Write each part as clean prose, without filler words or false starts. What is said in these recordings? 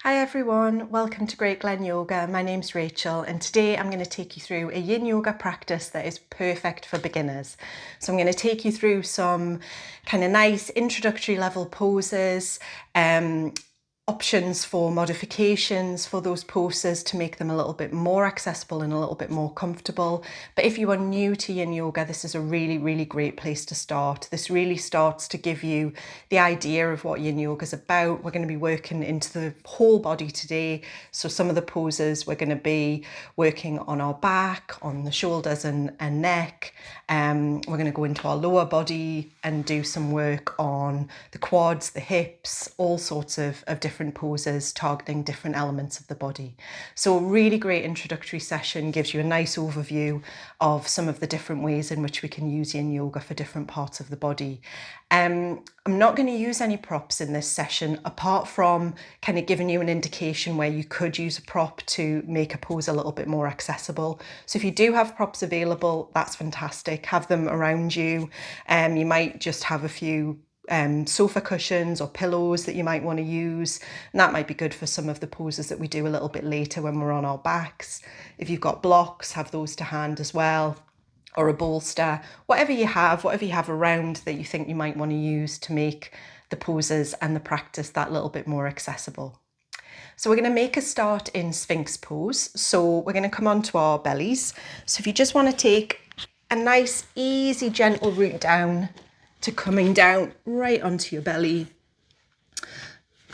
Hi everyone, welcome to Great Glen Yoga. My name's Rachel and today I'm going to take you through a Yin Yoga practice that is perfect for beginners. So I'm going to take you through some kind of nice introductory level poses, options for modifications for those poses to make them a little bit more accessible and a little bit more comfortable. But if you are new to Yin Yoga, this is a really great place to start. This really starts to give you the idea of what Yin Yoga is about. We're going to be working into the whole body today. So some of the poses we're going to be working on our back, on the shoulders and neck. We're going to go into our lower body and do some work on the quads, the hips, all sorts of different poses targeting different elements of the body. So a really great introductory session, gives you a nice overview of some of the different ways in which we can use Yin Yoga for different parts of the body. I'm not going to use any props in this session apart from kind of giving you an indication where you could use a prop to make a pose a little bit more accessible. So if you do have props available, that's fantastic. Have them around you. You might just have a few sofa cushions or pillows that you might want to use, and that might be good for some of the poses that we do a little bit later when we're on our backs. If you've got blocks, have those to hand as well, or a bolster, whatever you have around that you think you might want to use to make the poses and the practice that little bit more accessible. So we're going to make a start in Sphinx pose. So we're going to come onto our bellies. So if you just want to take a nice, easy, gentle route down to coming down right onto your belly.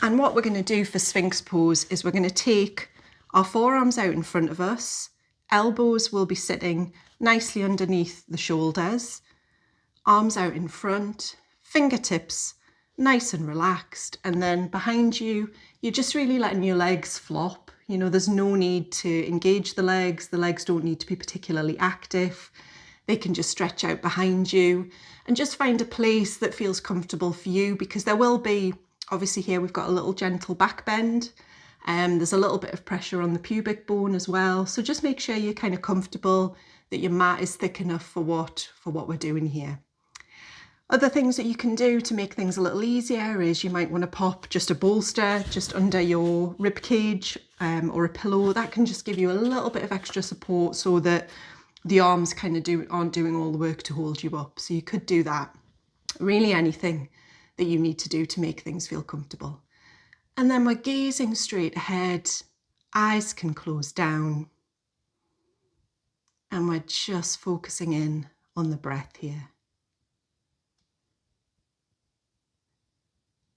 And what we're going to do for Sphinx pose is we're going to take our forearms out in front of us. Elbows will be sitting nicely underneath the shoulders. Arms out in front, fingertips nice and relaxed. And then behind you, you're just really letting your legs flop. You know, there's no need to engage the legs. The legs don't need to be particularly active. They can just stretch out behind you and just find a place that feels comfortable for you, because there will be, obviously here we've got a little gentle back bend. There's a little bit of pressure on the pubic bone as well. So just make sure you're kind of comfortable, that your mat is thick enough for what we're doing here. Other things that you can do to make things a little easier is you might want to pop just a bolster just under your rib cage, or a pillow. That can just give you a little bit of extra support so that the arms kind of aren't doing all the work to hold you up. So you could do that. Really anything that you need to do to make things feel comfortable. And then we're gazing straight ahead. Eyes can close down. And we're just focusing in on the breath here.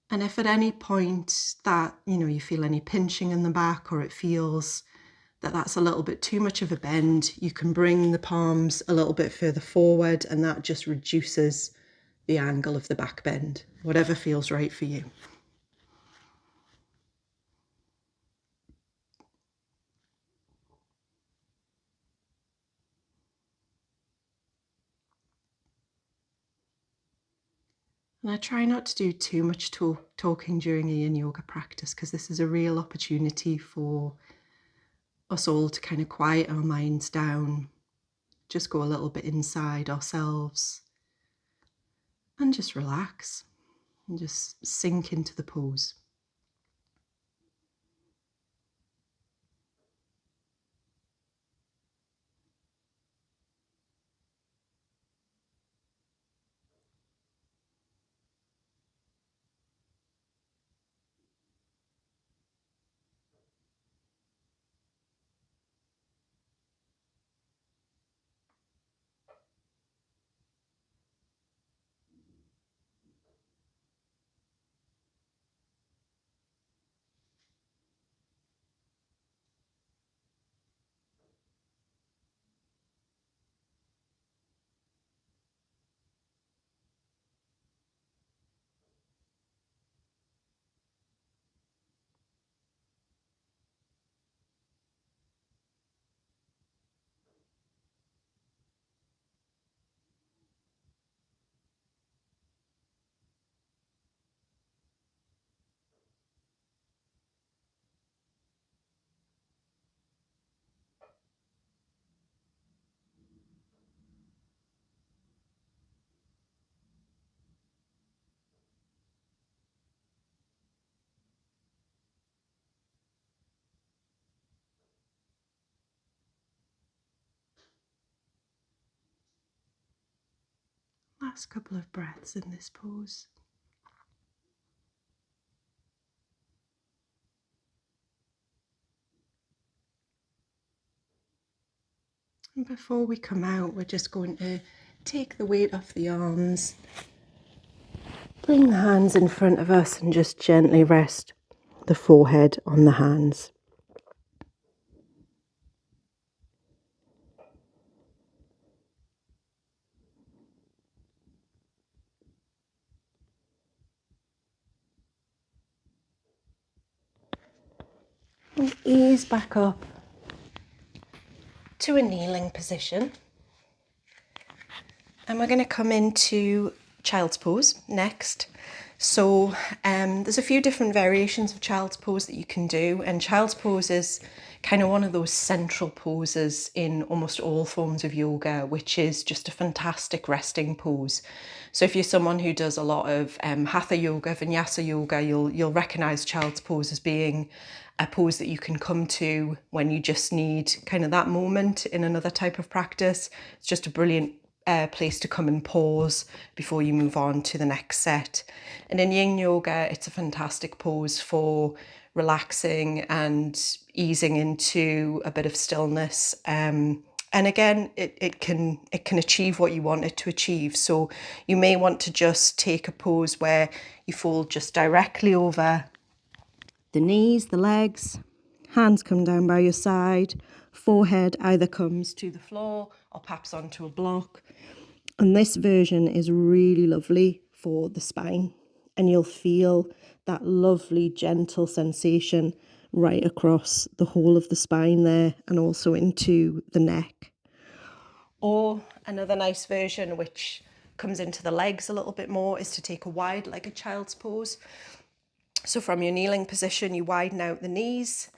And if at any point that, you feel any pinching in the back, or it feels that that's a little bit too much of a bend, you can bring the palms a little bit further forward, and that just reduces the angle of the back bend, whatever feels right for you. And I try not to do too much talking during a Yin Yoga practice, because this is a real opportunity for us all to kind of quiet our minds down, just go a little bit inside ourselves and just relax and just sink into the pose. last couple of breaths in this pose. And before we come out, we're just going to take the weight off the arms, bring the hands in front of us and just gently rest the forehead on the hands. And ease back up to a kneeling position. And we're going to come into child's pose next. So there's a few different variations of child's pose that you can do, and child's pose is kind of one of those central poses in almost all forms of yoga, which is just a fantastic resting pose. So if you're someone who does a lot of hatha yoga, vinyasa yoga, you'll recognize child's pose as being a pose that you can come to when you just need kind of that moment in another type of practice. It's just a brilliant place to come and pause before you move on to the next set. And in Yin Yoga, it's a fantastic pose for relaxing and easing into a bit of stillness. And again, it can achieve what you want it to achieve. So you may want to just take a pose where you fold just directly over the knees, the legs, hands come down by your side, forehead either comes to the floor or perhaps onto a block. And this version is really lovely for the spine, and you'll feel that lovely gentle sensation right across the whole of the spine there and also into the neck. Or another nice version which comes into the legs a little bit more is to take a wide-legged child's pose. So from your kneeling position, you widen out the knees,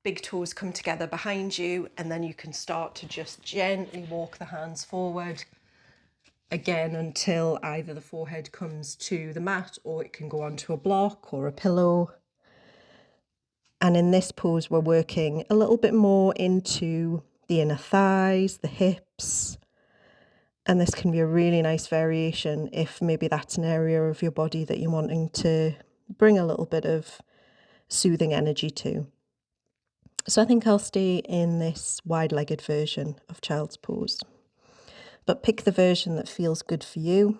big toes come together behind you, and then you can start to just gently walk the hands forward again until either the forehead comes to the mat or it can go onto a block or a pillow. And in this pose, we're working a little bit more into the inner thighs, the hips. And this can be a really nice variation if maybe that's an area of your body that you're wanting to bring a little bit of soothing energy to. So I think I'll stay in this wide-legged version of child's pose. But pick the version that feels good for you.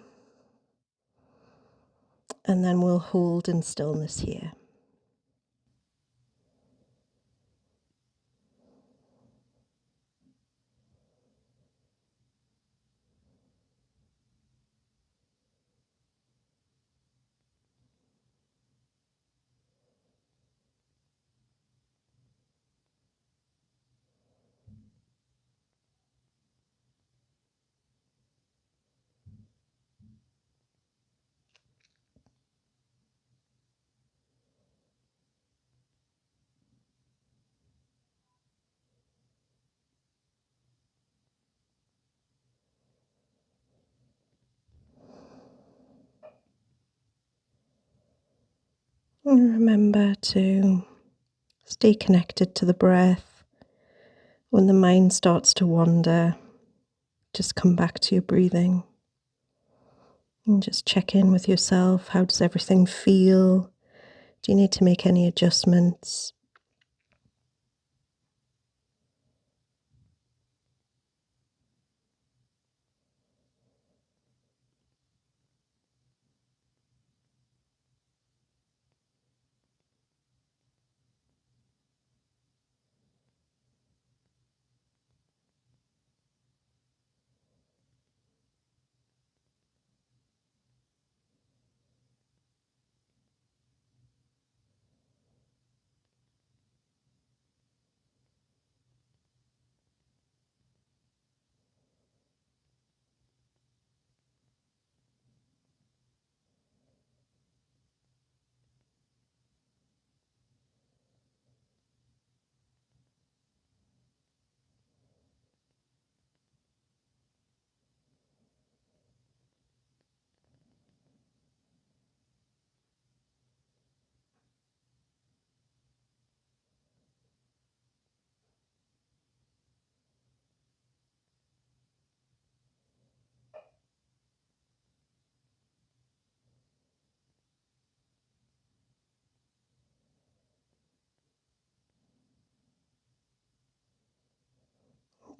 And then we'll hold in stillness here. And remember to stay connected to the breath. When the mind starts to wander, just come back to your breathing and just check in with yourself. How does everything feel? Do you need to make any adjustments?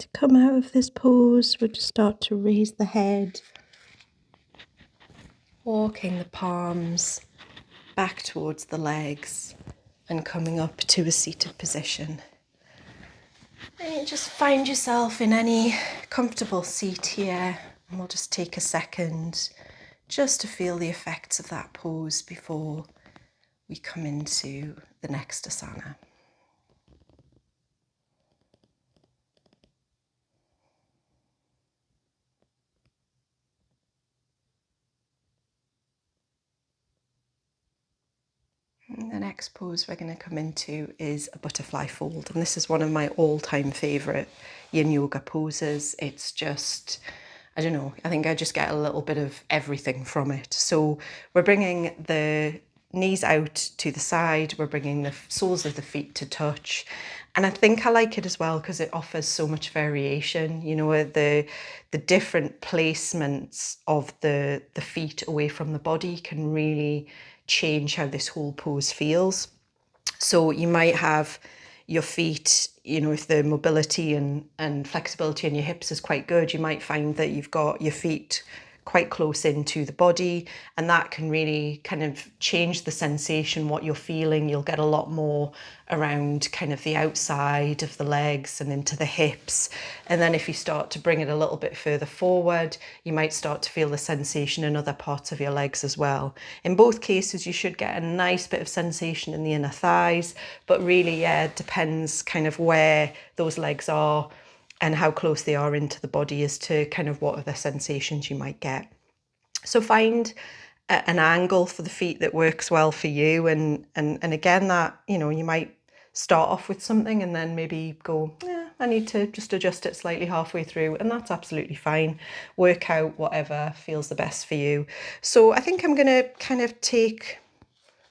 to come out of this pose, we'll just start to raise the head, walking the palms back towards the legs and coming up to a seated position. And just find yourself in any comfortable seat here, and we'll just take a second just to feel the effects of that pose before we come into the next asana. The next pose we're going to come into is a butterfly fold, and this is one of my all-time favourite Yin Yoga poses. It's just, I don't know, I think I just get a little bit of everything from it. So we're bringing the knees out to the side, we're bringing the soles of the feet to touch, and I think I like it as well because it offers so much variation. You know, the different placements of the feet away from the body can really change how this whole pose feels. So you might have your feet, you know, if the mobility and flexibility in your hips is quite good, you might find that you've got your feet quite close into the body, and that can really kind of change the sensation, what you're feeling. You'll get a lot more around kind of the outside of the legs and into the hips. And then if you start to bring it a little bit further forward, you might start to feel the sensation in other parts of your legs as well. In both cases, you should get a nice bit of sensation in the inner thighs, but really, yeah, it depends kind of where those legs are and how close they are into the body as to kind of what other sensations you might get. So find an angle for the feet that works well for you. And again, that, you know, you might start off with something and then maybe go, yeah, I need to just adjust it slightly halfway through, and that's absolutely fine. Work out whatever feels the best for you. So I think I'm going to kind of take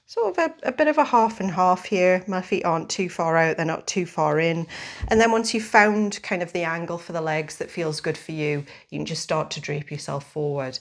sort of a bit of a half and half here. My feet aren't too far out, they're not too far in. And then once you've found kind of the angle for the legs that feels good for you, you can just start to drape yourself forward.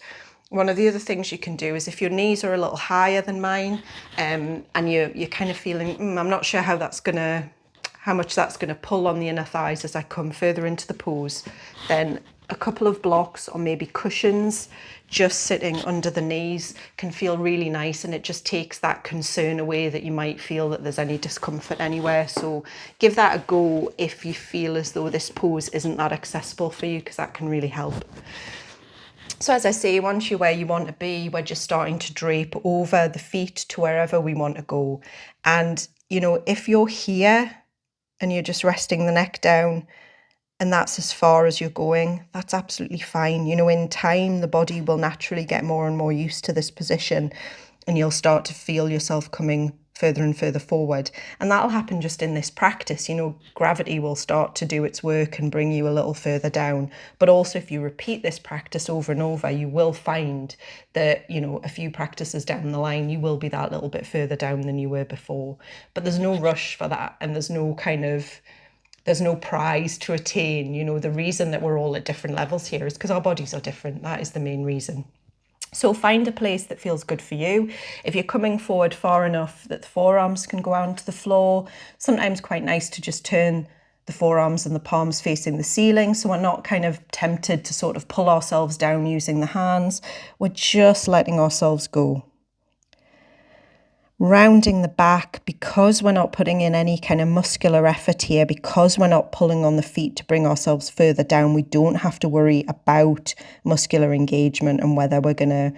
One of the other things you can do is if your knees are a little higher than mine, and you're kind of feeling, I'm not sure how much that's gonna pull on the inner thighs as I come further into the pose, then a couple of blocks or maybe cushions just sitting under the knees can feel really nice, and it just takes that concern away that you might feel that there's any discomfort anywhere. So give that a go if you feel as though this pose isn't that accessible for you, because that can really help. So as I say, once you're where you want to be, we're just starting to drape over the feet to wherever we want to go. And, you know, if you're here and you're just resting the neck down and that's as far as you're going, that's absolutely fine. You know, in time, the body will naturally get more and more used to this position, and you'll start to feel yourself coming further and further forward. And that'll happen just in this practice. You know, gravity will start to do its work and bring you a little further down. But also if you repeat this practice over and over, you will find that, you know, a few practices down the line, you will be that little bit further down than you were before. But there's no rush for that, and there's no prize to attain. You know, the reason that we're all at different levels here is because our bodies are different. That is the main reason. So find a place that feels good for you. If you're coming forward far enough that the forearms can go onto the floor, sometimes quite nice to just turn the forearms and the palms facing the ceiling, so we're not kind of tempted to sort of pull ourselves down using the hands. We're just letting ourselves go. Rounding the back, because we're not putting in any kind of muscular effort here, because we're not pulling on the feet to bring ourselves further down, we don't have to worry about muscular engagement and whether we're going to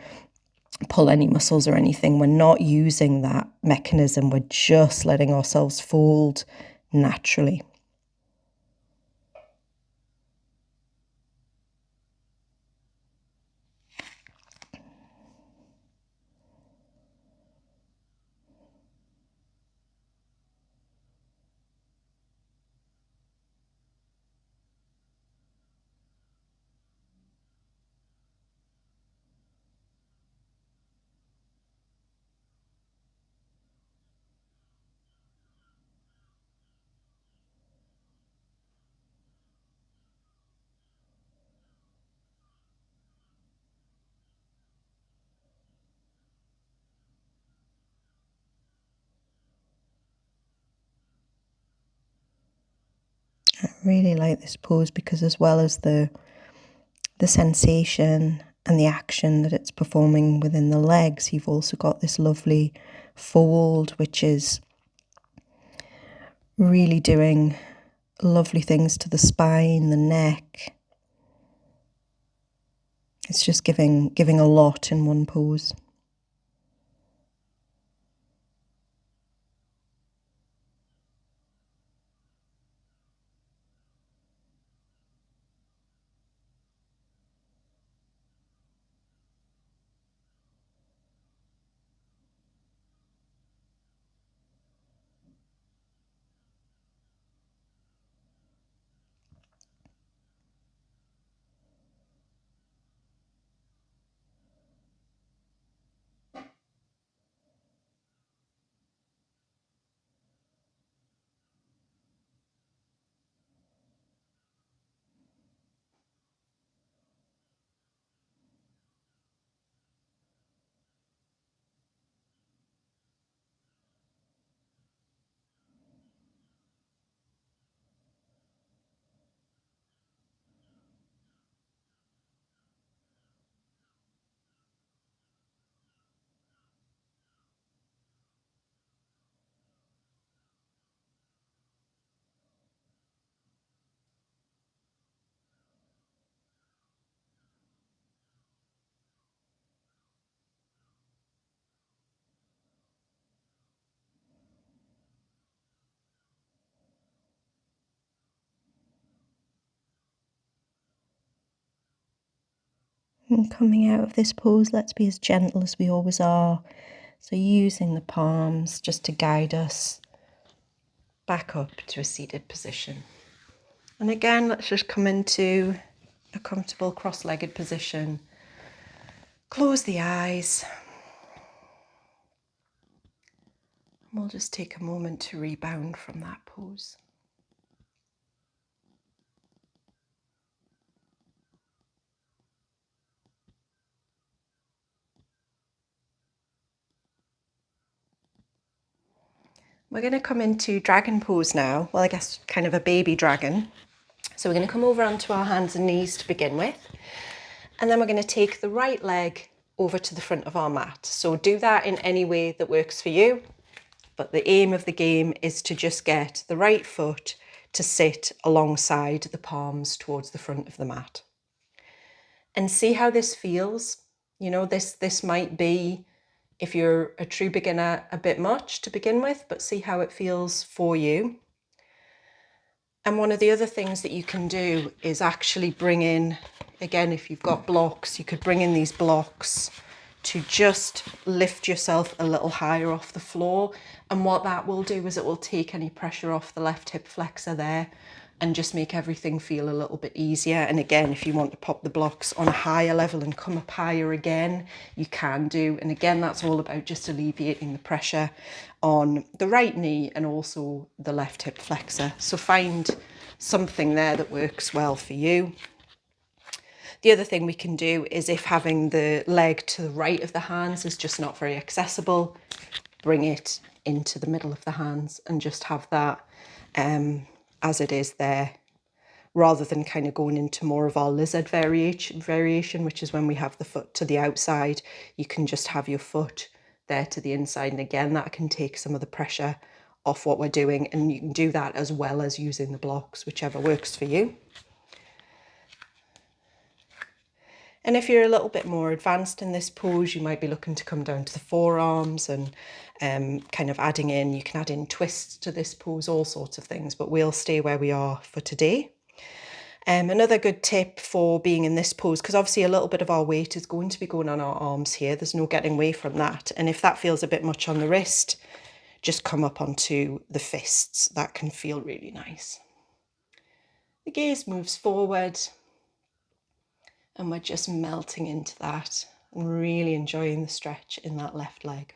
pull any muscles or anything. We're not using that mechanism. We're just letting ourselves fold naturally. Really like this pose because as well as the sensation and the action that it's performing within the legs, you've also got this lovely fold, which is really doing lovely things to the spine, the neck. It's just giving a lot in one pose. And coming out of this pose, let's be as gentle as we always are. So using the palms just to guide us back up to a seated position. And again, let's just come into a comfortable cross-legged position. Close the eyes. We'll just take a moment to rebound from that pose. We're going to come into dragon pose now. Well, I guess kind of a baby dragon. So we're going to come over onto our hands and knees to begin with. And then we're going to take the right leg over to the front of our mat. So do that in any way that works for you. But the aim of the game is to just get the right foot to sit alongside the palms towards the front of the mat. And see how this feels. You know, this might be, if you're a true beginner, a bit much to begin with, but see how it feels for you. And one of the other things that you can do is actually bring in, again, if you've got blocks, you could bring in these blocks to just lift yourself a little higher off the floor. And what that will do is it will take any pressure off the left hip flexor there and just make everything feel a little bit easier. And again, if you want to pop the blocks on a higher level and come up higher again, you can do. And again, that's all about just alleviating the pressure on the right knee and also the left hip flexor. So find something there that works well for you. The other thing we can do is, if having the leg to the right of the hands is just not very accessible, bring it into the middle of the hands and just have that as it is there, rather than kind of going into more of our lizard variation, which is when we have the foot to the outside. You can just have your foot there to the inside. And again, that can take some of the pressure off what we're doing. And you can do that as well as using the blocks, whichever works for you. And if you're a little bit more advanced in this pose, you might be looking to come down to the forearms and kind of adding in, you can add in twists to this pose, all sorts of things, but we'll stay where we are for today. Another good tip for being in this pose, because obviously a little bit of our weight is going to be going on our arms here. There's no getting away from that. And if that feels a bit much on the wrist, just come up onto the fists. That can feel really nice. The gaze moves forward and we're just melting into that and really enjoying the stretch in that left leg.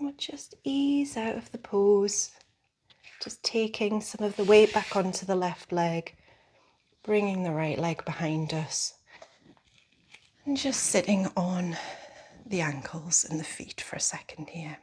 We'll just ease out of the pose, just taking some of the weight back onto the left leg, bringing the right leg behind us, and just sitting on the ankles and the feet for a second here.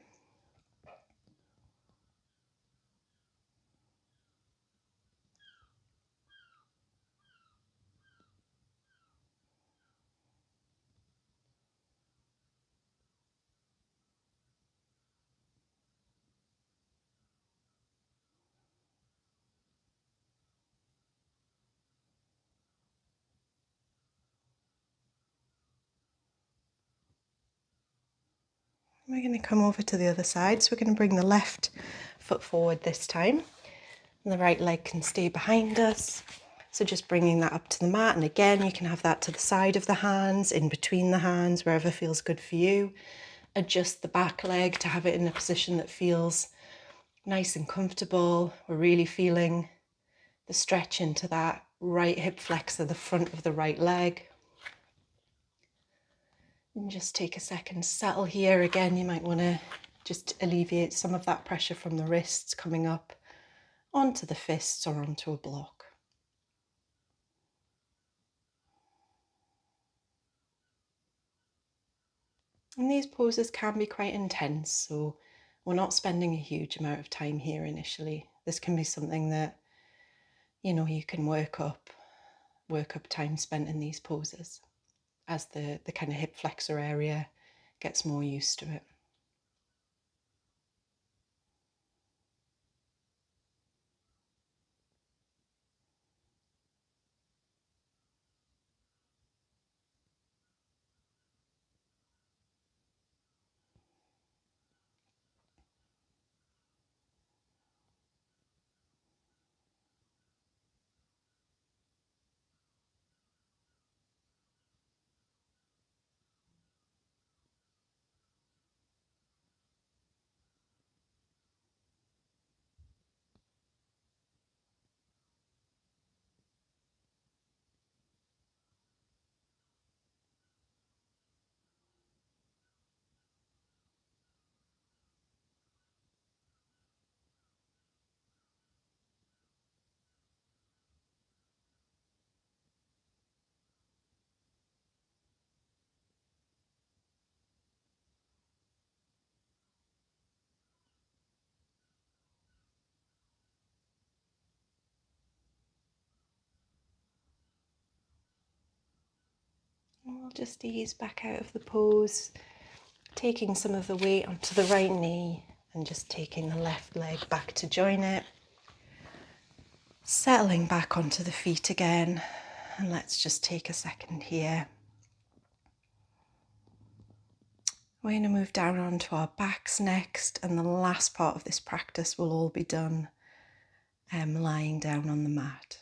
We're going to come over to the other side, so we're going to bring the left foot forward this time, and the right leg can stay behind us. So just bringing that up to the mat, and again you can have that to the side of the hands, in between the hands, wherever feels good for you. Adjust the back leg to have it in a position that feels nice and comfortable. We're really feeling the stretch into that right hip flexor, the front of the right leg. And just take a second to settle here. Again, you might want to just alleviate some of that pressure from the wrists coming up onto the fists or onto a block. And these poses can be quite intense, so we're not spending a huge amount of time here initially. This can be something that, you can work up time spent in these poses as the kind of hip flexor area gets more used to it. And we'll just ease back out of the pose, taking some of the weight onto the right knee and just taking the left leg back to join it. Settling back onto the feet again, and let's just take a second here. We're going to move down onto our backs next, and the last part of this practice will all be done lying down on the mat.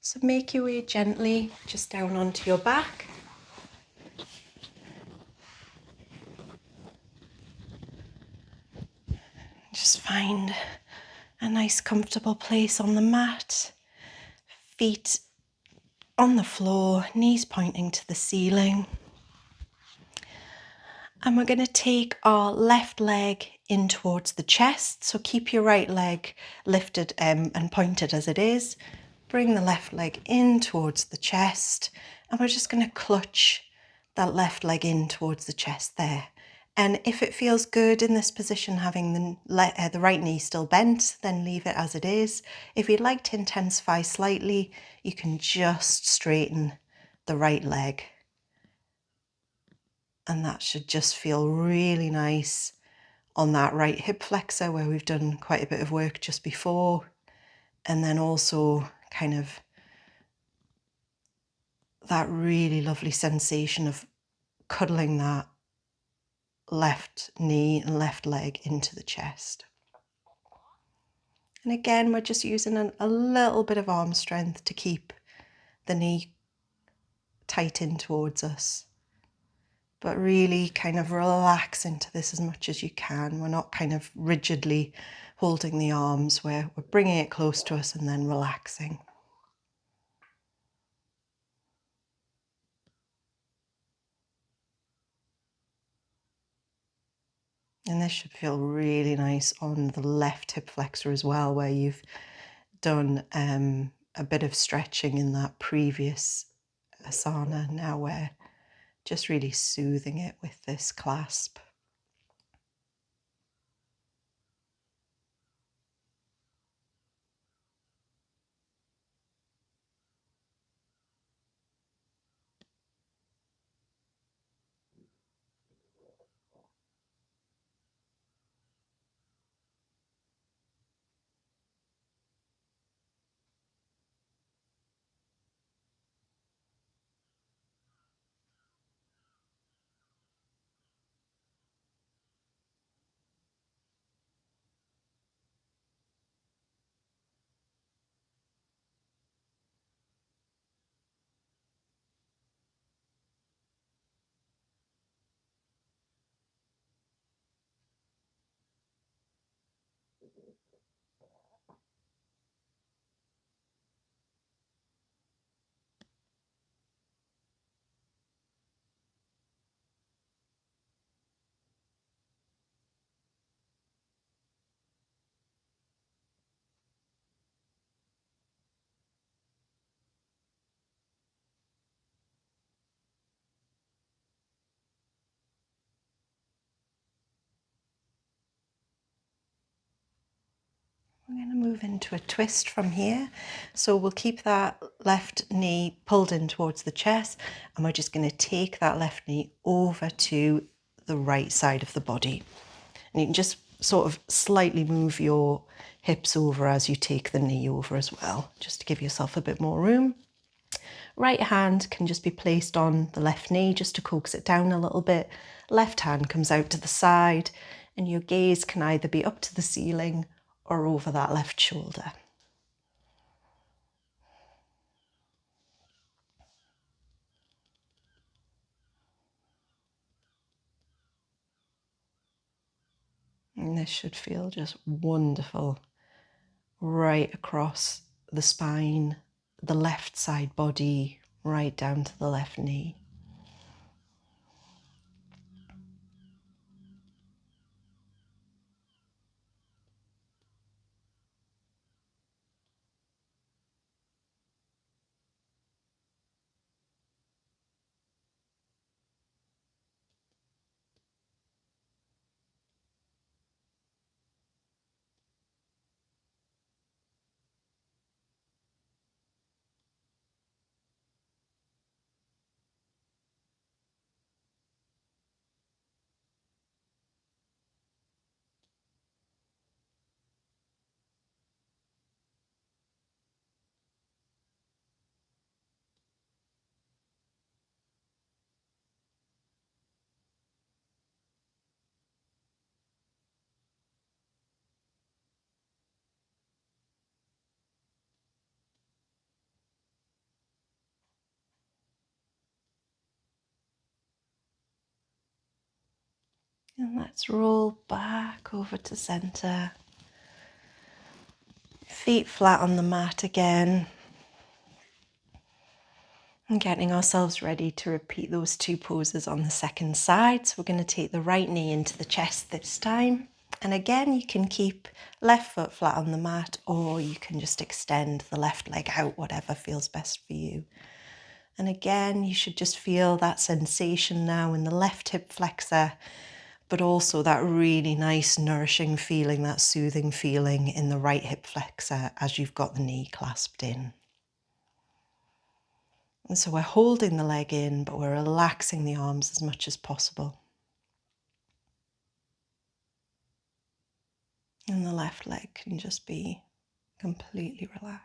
So make your way gently just down onto your back. Just find a nice comfortable place on the mat, feet on the floor, knees pointing to the ceiling. And we're going to take our left leg in towards the chest. So keep your right leg lifted and pointed as it is. Bring the left leg in towards the chest. And we're just going to clutch that left leg in towards the chest there. And if it feels good in this position, having the right knee still bent, then leave it as it is. If you'd like to intensify slightly, you can just straighten the right leg. And that should just feel really nice on that right hip flexor where we've done quite a bit of work just before. And then also kind of that really lovely sensation of cuddling that left knee and left leg into the chest. And again, we're just using a little bit of arm strength to keep the knee tight in towards us. but really kind of relax into this as much as you can. We're not kind of rigidly holding the arms, we're bringing it close to us and then relaxing. And this should feel really nice on the left hip flexor as well, where you've done a bit of stretching in that previous asana. Now we're just really soothing it with this clasp. We're going to move into a twist from here. So we'll keep that left knee pulled in towards the chest, and we're just going to take that left knee over to the right side of the body. And you can just sort of slightly move your hips over as you take the knee over as well, just to give yourself a bit more room. Right hand can just be placed on the left knee just to coax it down a little bit. Left hand comes out to the side, and your gaze can either be up to the ceiling or over that left shoulder. And this should feel just wonderful right across the spine, the left side body, right down to the left knee. And let's roll back over to center. Feet flat on the mat again. And getting ourselves ready to repeat those two poses on the second side. So we're going to take the right knee into the chest this time. And again, you can keep left foot flat on the mat, or you can just extend the left leg out, whatever feels best for you. And again, you should just feel that sensation now in the left hip flexor, but also that really nice nourishing feeling, that soothing feeling in the right hip flexor as you've got the knee clasped in. And so we're holding the leg in, but we're relaxing the arms as much as possible. And the left leg can just be completely relaxed.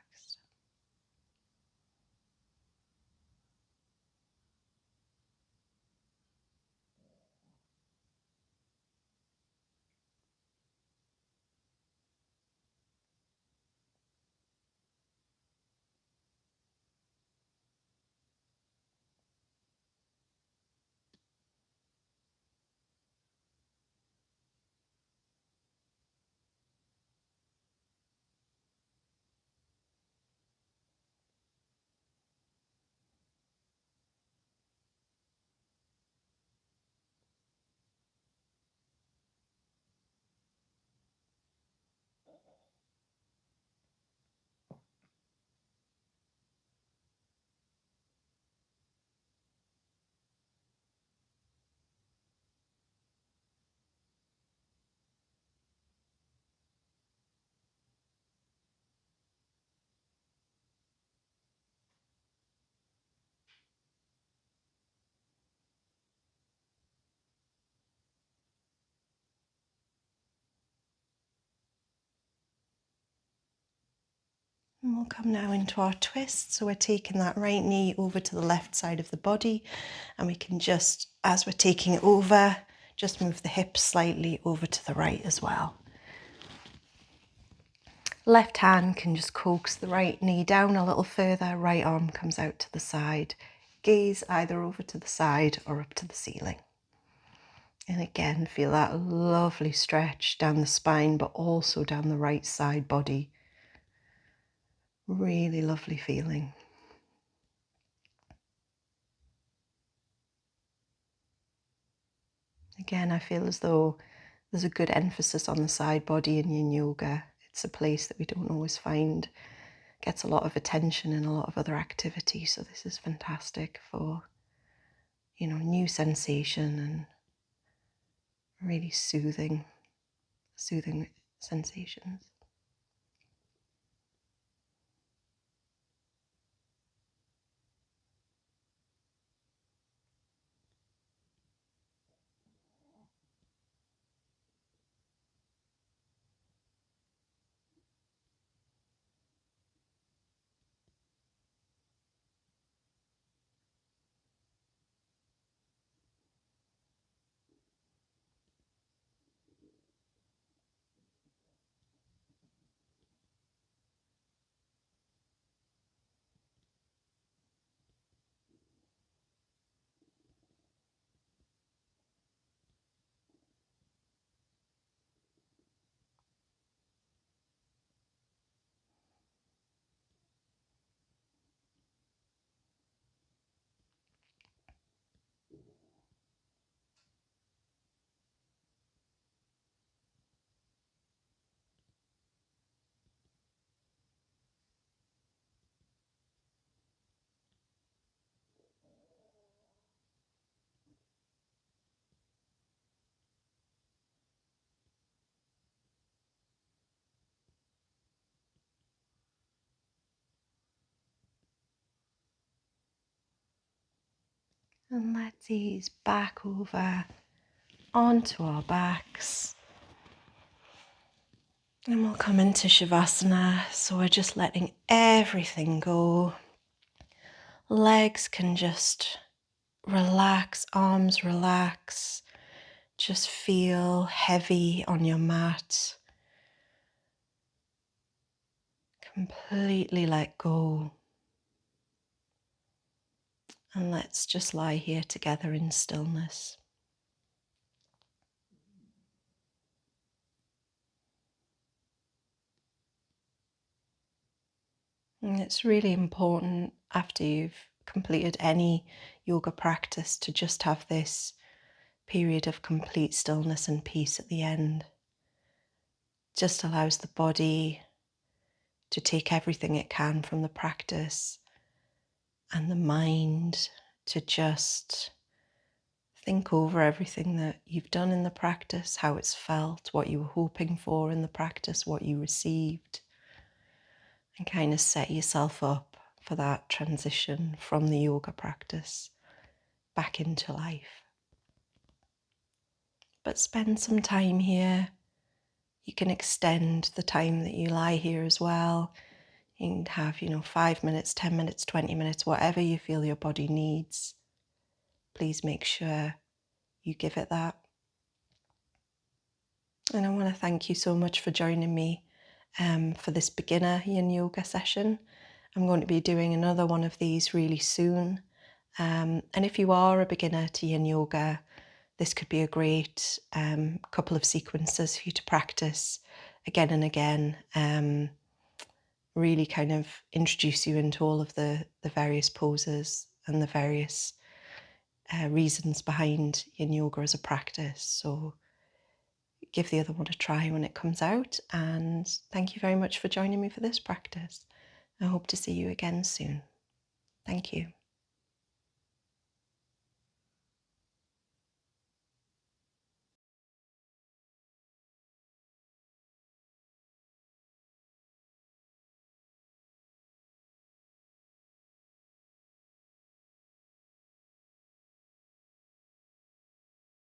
And we'll come now into our twist. So we're taking that right knee over to the left side of the body, and we can just, as we're taking it over, just move the hips slightly over to the right as well. Left hand can just coax the right knee down a little further, right arm comes out to the side. Gaze either over to the side or up to the ceiling. And again, feel that lovely stretch down the spine, but also down the right side body. Really lovely feeling. Again, I feel as though there's a good emphasis on the side body in Yin Yoga. It's a place that we don't always find gets a lot of attention in a lot of other activities. So this is fantastic for, new sensation and really soothing sensations. And let's ease back over onto our backs. And we'll come into Shavasana. So we're just letting everything go. Legs can just relax, arms relax. Just feel heavy on your mat. Completely let go. And let's just lie here together in stillness. And it's really important after you've completed any yoga practice to just have this period of complete stillness and peace at the end. Just allows the body to take everything it can from the practice and the mind to just think over everything that you've done in the practice, how it's felt, what you were hoping for in the practice, what you received, and kind of set yourself up for that transition from the yoga practice back into life. But spend some time here. You can extend the time that you lie here as well. You can have, 5 minutes, 10 minutes, 20 minutes, whatever you feel your body needs. Please make sure you give it that. And I want to thank you so much for joining me for this beginner Yin Yoga session. I'm going to be doing another one of these really soon. And if you are a beginner to Yin Yoga, this could be a great couple of sequences for you to practice again and again. Really kind of introduce you into all of the various poses and the various reasons behind Yin Yoga as a practice. So give the other one a try when it comes out. And thank you very much for joining me for this practice. I hope to see you again soon. Thank you.